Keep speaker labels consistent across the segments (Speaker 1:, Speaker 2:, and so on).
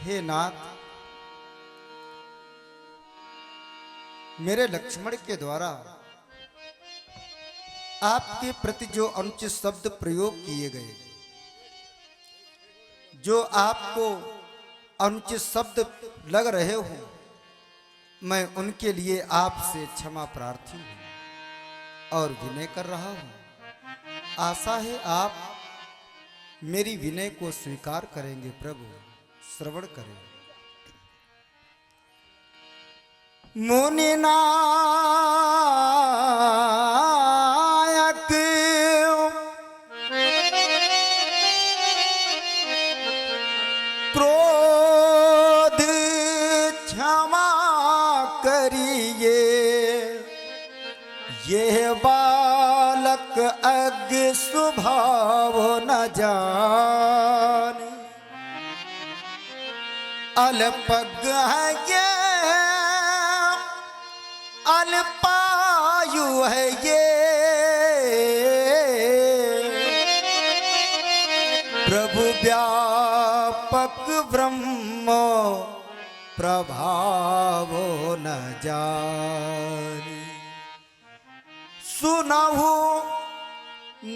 Speaker 1: हे नाथ, मेरे लक्ष्मण के द्वारा आपके प्रति जो अनुचित शब्द प्रयोग किए गए, जो आपको अनुचित शब्द लग रहे हो, मैं उनके लिए आपसे क्षमा प्रार्थी हूं और विनय कर रहा हूं। आशा है आप मेरी विनय को स्वीकार करेंगे। प्रभु श्रवण करें। मुनि नायक क्रोध क्षमा करिए, ये बालक अज्ञ स्वभाव न जाने, अल्पज्ञ है ये अल्पायु है ये, प्रभु व्यापक ब्रह्म प्रभाव न जाने। सुनहु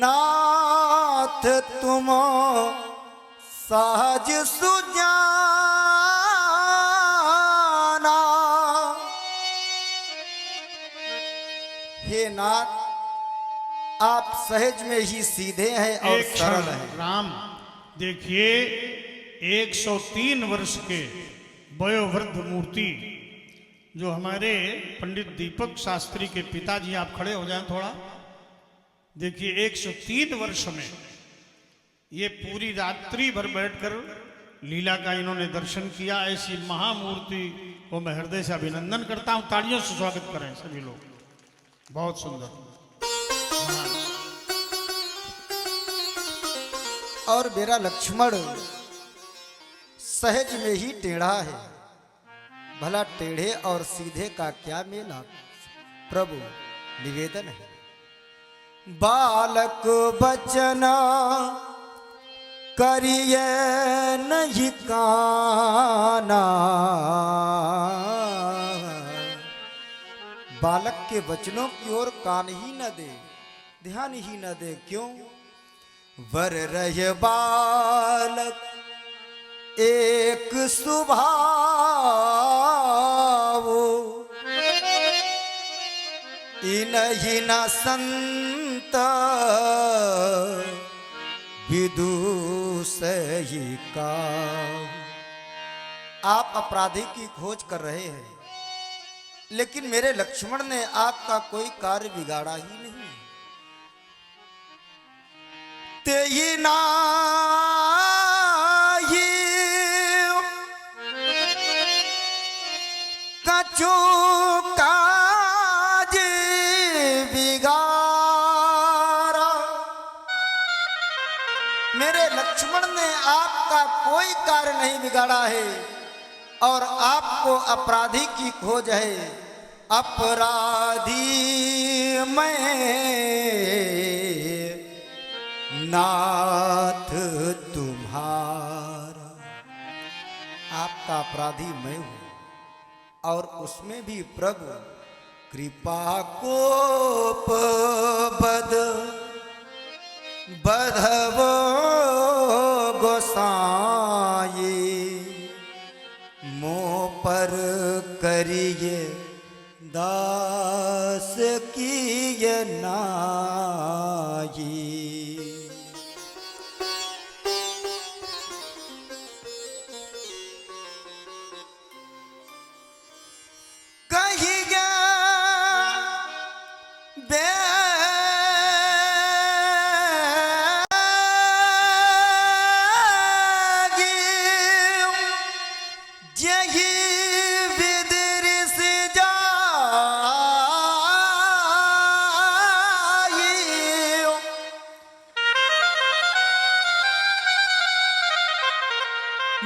Speaker 1: नाथ तुम सहज सुजाना, हे नाथ, आप सहज में ही सीधे हैं और सरल हैं।
Speaker 2: राम देखिए, 103 वर्ष के वयोवृद्ध मूर्ति जो हमारे पंडित दीपक शास्त्री के पिताजी, आप खड़े हो जाएं थोड़ा। देखिए 103 वर्ष में ये पूरी रात्रि भर बैठकर लीला का इन्होंने दर्शन किया। ऐसी महामूर्ति को मैं हृदय से अभिनंदन करता हूं। तालियों से स्वागत करें सभी लोग। बहुत सुंदर।
Speaker 1: और मेरा लक्ष्मण सहज में ही टेढ़ा है। भला टेढ़े और सीधे का क्या मेला। प्रभु निवेदन है, बालक बचना करिए नहीं काना, बालक के वचनों की ओर कान ही न दे, ध्यान ही न दे। क्यों? वर रहे बालक एक स्वभाव, इन्हीं न संत विदुषही का। आप अपराधी की खोज कर रहे हैं, लेकिन मेरे लक्ष्मण ने आपका कोई कार्य बिगाड़ा ही नहीं। तेई नाही कछु काज बिगाड़ा, मेरे लक्ष्मण ने आपका कोई कार्य नहीं बिगाड़ा है और आपको अपराधी की खोज है। अपराधी मैं नाथ तुम्हारा, आपका अपराधी मैं हूं और उसमें भी प्रभु कृपा कोप बद बधव गोसाई, मोह पर करिए दास की नाई।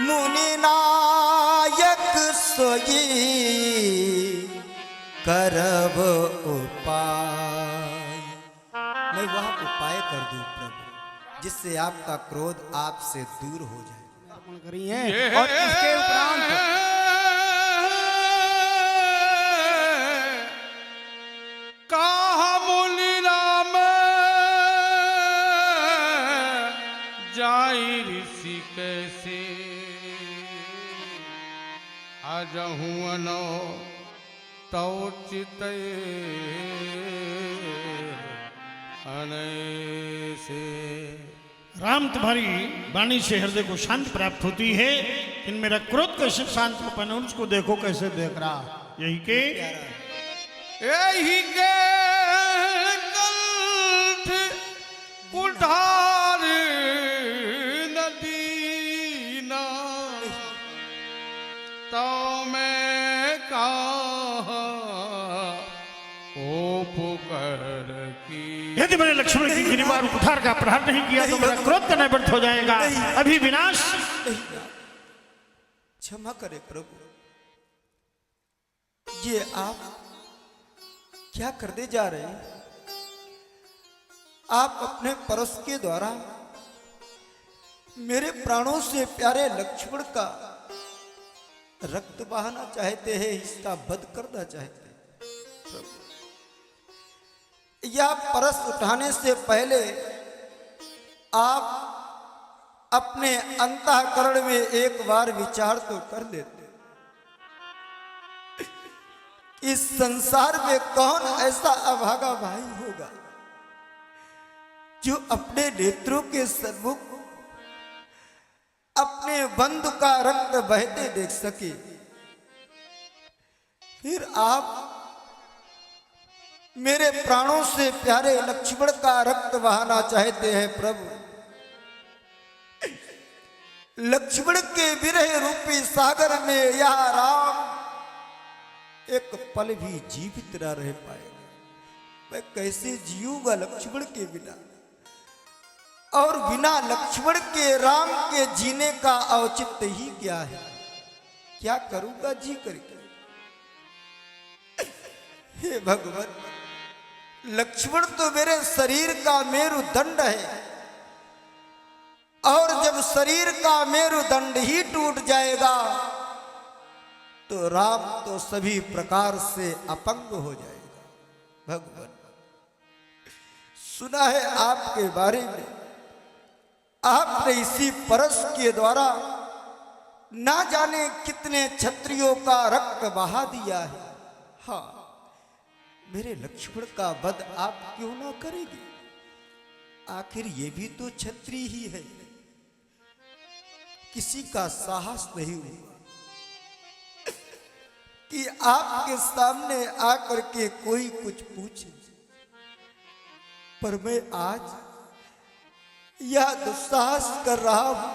Speaker 1: मुनि नायक सोई करब उपाय, मैं वह उपाय कर दूं प्रभु जिससे आपका क्रोध आपसे दूर हो जाए।
Speaker 3: करिए और इसके उपरांत आजहूँ अनो तो चित से।
Speaker 2: राम, तुम्हारी वाणी से हृदय को शांति प्राप्त होती है। इन मेरा क्रोध कैसे शांत हो पाना, उसको देखो कैसे देख रहा। यही के
Speaker 3: कंठ कुठार नदीना तो मैं कहा ओ पुकार की।
Speaker 2: यदि मैंने लक्ष्मण की गिरिवार कुठार का प्रहार नहीं किया तो मेरा क्रोध करना व्यर्थ हो जाएगा। अभी विनाश।
Speaker 1: क्षमा करे प्रभु, ये आप क्या करने जा रहे हैं? आप अपने परस के द्वारा मेरे प्राणों से प्यारे लक्ष्मण का रक्त बहाना चाहते हैं, इसका वध करना चाहते हैं प्रभु। या परस उठाने से पहले आप अपने अंतःकरण में एक बार विचार तो कर लेते। इस संसार में कौन ऐसा अभागा भाई होगा जो अपने नेत्रों के सन्मुख अपने बंधु का रक्त बहते देख सके? फिर आप मेरे प्राणों से प्यारे लक्ष्मण का रक्त बहाना चाहते हैं प्रभु। लक्ष्मण के विरह रूपी सागर में यह राम एक पल भी जीवित न रह पाएगा। मैं कैसे जीऊंगा लक्ष्मण के बिना? और बिना लक्ष्मण के राम के जीने का औचित्य ही क्या है? क्या करूंगा जी करके? हे भगवान, लक्ष्मण तो मेरे शरीर का मेरुदंड है, और जब शरीर का मेरुदंड ही टूट जाएगा तो राम तो सभी प्रकार से अपंग हो जाएगा। भगवान, सुना है आपके बारे में, आपने इसी परस के द्वारा ना जाने कितने क्षत्रियों का रक्त बहा दिया है। हाँ, मेरे लक्ष्मण का वध आप क्यों ना करेंगे? आखिर ये भी तो क्षत्रिय ही है। किसी का साहस नहीं हुआ कि आपके सामने आकर के कोई कुछ पूछे, पर मैं आज यह दुस्साहस कर रहा हूं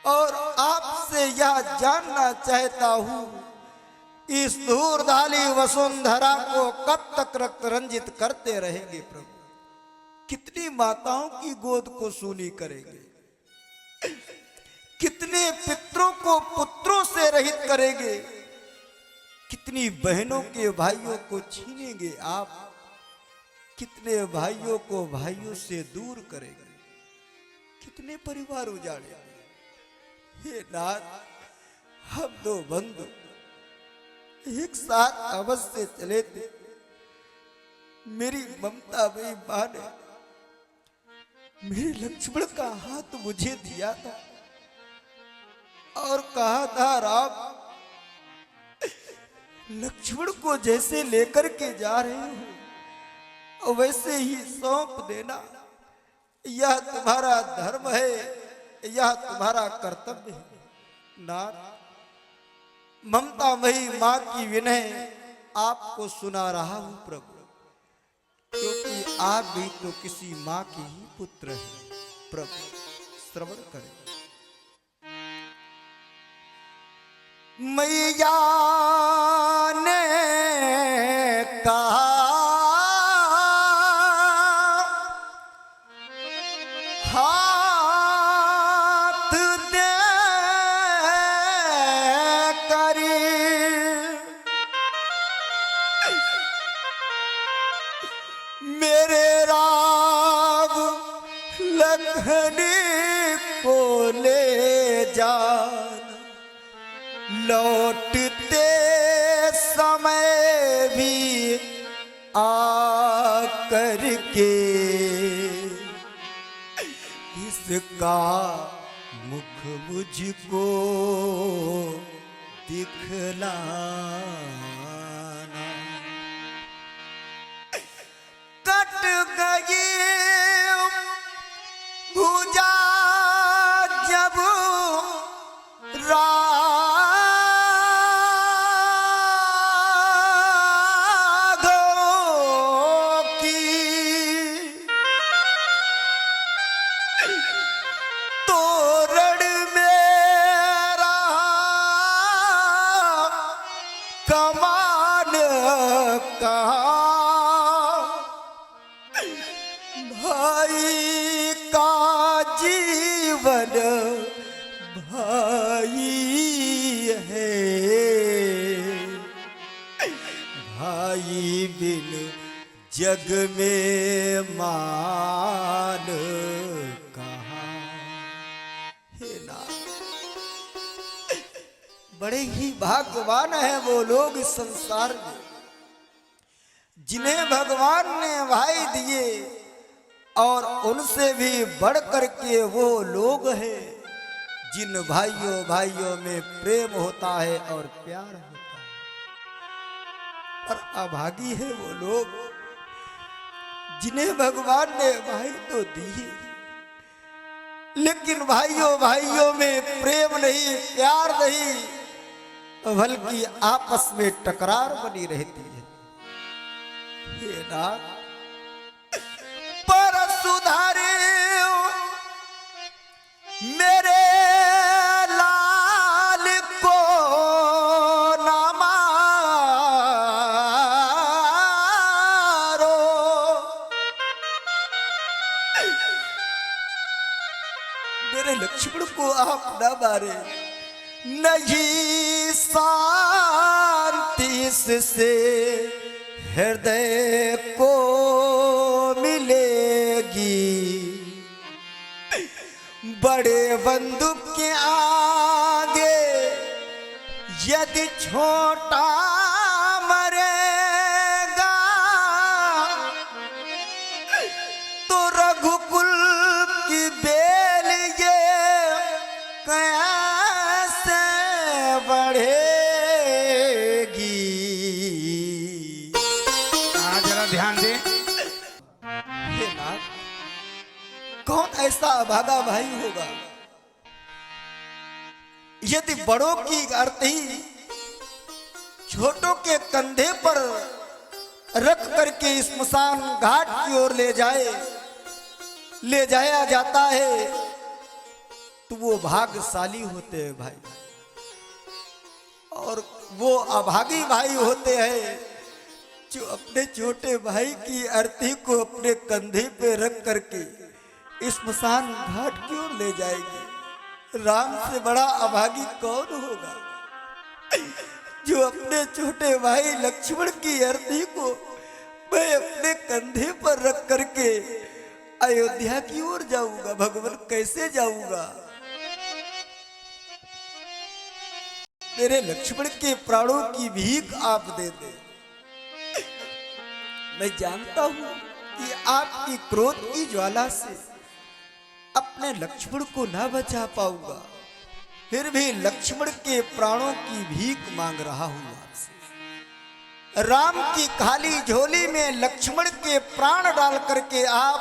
Speaker 1: और आपसे यह जानना चाहता हूं, इस धूर्धाली वसुंधरा को कब तक रक्त रंजित करते रहेंगे प्रभु? कितनी माताओं की गोद को सूनी करेंगे? कितने पितरों को पुत्रों से रहित करेंगे? कितनी बहनों के भाइयों को छीनेंगे आप? कितने भाइयों को भाइयों से दूर करेंगे? कितने परिवार उजाड़ेंगे? हे नाथ, हम दो बंधु एक साथ अवश्य चले थे। मेरी ममता भई मां ने मेरे लक्ष्मण का हाथ मुझे दिया था और कहा था, राम, लक्ष्मण को जैसे लेकर के जा रहे हो वैसे ही सौंप देना। यह तुम्हारा धर्म है, यह तुम्हारा कर्तव्य है। नाथ, ममतामयी मां की विनय आपको सुना रहा हूं प्रभु, क्योंकि आप भी तो किसी मां के ही पुत्र हैं। प्रभु, श्रवण करें। मैया ने कहा, हाथ दे करी मेरे राम लखन को ले जाना, लौटते समय भी आकर के इसका मुख मुझको दिखलाना। कट गई भुजा जब राघव की, तोरण मेरा कमान कहाँ, भाई का जीवन भाई है, भाई बिन जग में मान कहाँ। हे नाथ, बड़े ही भाग्यवान हैं वो लोग इस संसार में जिन्हें भगवान ने भाई दिए, और उनसे भी बढ़ करके वो लोग हैं जिन भाइयों भाइयों में प्रेम होता है और प्यार होता है। और अभागी है वो लोग जिन्हें भगवान ने भाई तो दिए, लेकिन भाइयों भाइयों में प्रेम नहीं, प्यार नहीं, बल्कि आपस में टकरार बनी रहती है। हे नाथ, पर सुधारे मेरे लाल को ना मारो, मेरे लक्ष्मण को आप ना मारे, नहीं शांति से हृदय को मिलेगी, बड़े बंदूक के आगे यदि छोटा मरेगा, तो रघुकुल की बेल ये कैसे बढ़ेगी।
Speaker 3: जरा ध्यान दे।
Speaker 1: हे नाथ, कौन ऐसा अभागा भाई होगा यदि बड़ों की आरती छोटों के कंधे पर रख करके स्मशान घाट की ओर ले जाया जाता है, तो वो भाग्यशाली होते हैं भाई, और वो अभागी भाई होते हैं जो अपने छोटे भाई की अर्थी को अपने कंधे पे रख करके स्मशान घाट की ओर ले जाएंगे। राम से बड़ा अभागी कौन होगा जो अपने छोटे भाई लक्ष्मण की अर्थी को मैं अपने कंधे पर रख करके अयोध्या की ओर जाऊंगा। भगवान, कैसे जाऊंगा? मेरे लक्ष्मण के प्राणों की भीख आप दे दे। मैं जानता हूं कि आपकी क्रोध की ज्वाला से अपने लक्ष्मण को ना बचा पाऊंगा, फिर भी लक्ष्मण के प्राणों की भीख मांग रहा हूं आपसे। राम की खाली झोली में लक्ष्मण के प्राण डाल करके आप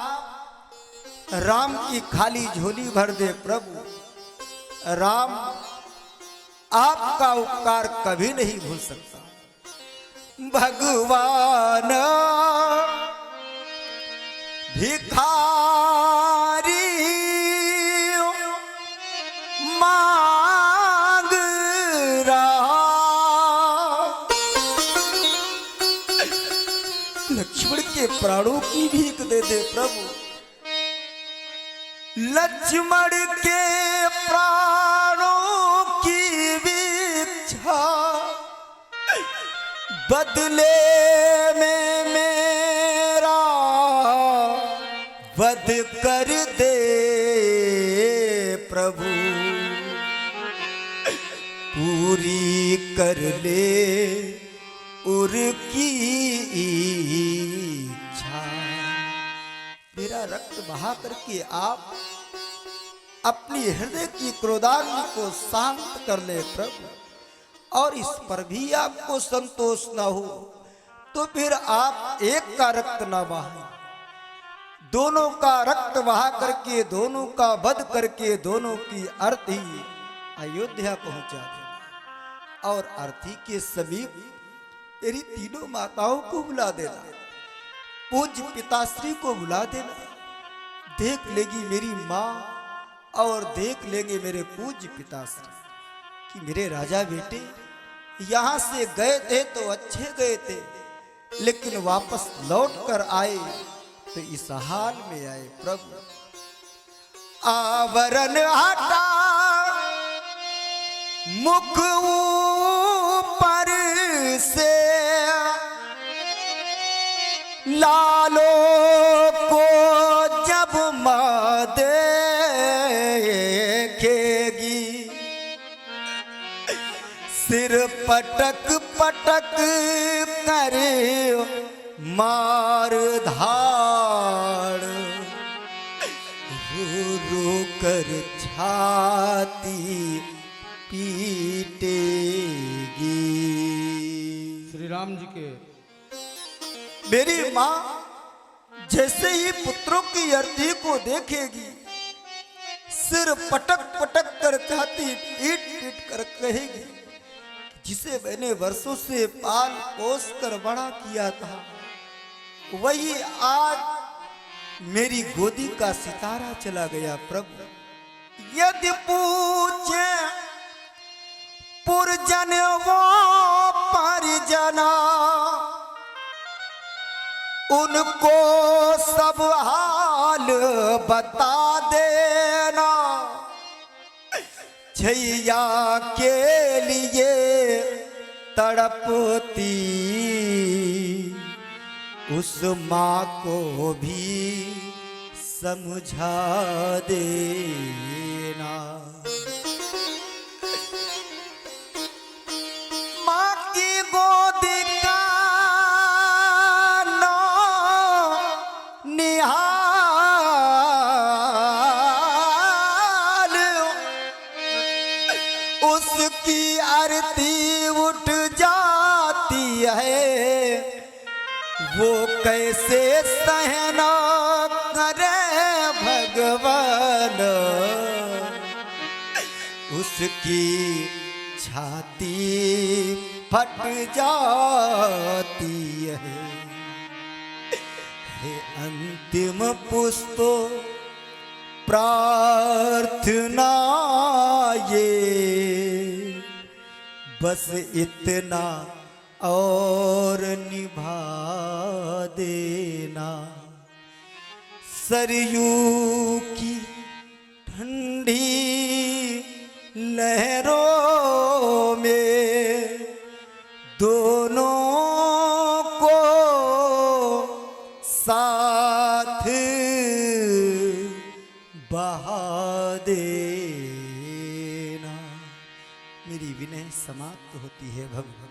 Speaker 1: राम की खाली झोली भर दे प्रभु। राम आपका उपकार कभी नहीं भूल सकता। भगवान भिखारी मांग रहा, लक्ष्मण के प्राणों की भीख दे दे प्रभु। लक्ष्मण के प्राणों की भिक्षा बदले में मेरा वध कर दे प्रभु, पूरी कर ले उनकी इच्छा। मेरा रक्त बहा करके आप अपनी हृदय की क्रोधाग्नि को शांत कर ले प्रभु। और इस पर भी आपको संतोष न हो तो फिर आप एक का रक्त न बहाएं, दोनों का रक्त बहा करके, दोनों का वध करके, दोनों की अर्थी अयोध्या पहुंचा देना। और अर्थी के समीप तेरी तीनों माताओं को बुला देना, पूज्य पिताश्री को बुला देना। देख लेगी मेरी माँ और देख लेंगे मेरे पूज्य पिताश्री कि मेरे राजा बेटे यहाँ से गए थे तो अच्छे गए थे, लेकिन वापस लौट कर आए तो इस हाल में आए। प्रभु आवरण हटा, मुख ऊपर से लालो को जब माँ देखेगी, सिर पटक पटक करे मार धाड़, रो रो कर छाती पीटेगी।
Speaker 3: श्री राम जी के
Speaker 1: मेरी माँ जैसे ही पुत्रों की अर्थी को देखेगी, सिर पटक पटक कर छाती पीट पीट कर कहेगी, जिसे मैंने वर्षों से पाल पोस कर बड़ा किया था, वही आज मेरी गोदी का सितारा चला गया। प्रभु यदि पूछे पुरजन वो परिजना, उनको सब हाल बता देना। छैया के लिए तड़पती उस माँ को भी समझा देना। माँ की गोद का नो निहाल, उसकी आरती उठ जाती है, वो कैसे सहना करे भगवान। उसकी छाती फट जाती है। हे अंतिम पुष्प प्रार्थना ये, बस इतना और निभा देना। सरयू की ठंडी लहरों में दोनों को साथ बहा देना। मेरी विनय समाप्त होती है भगवान।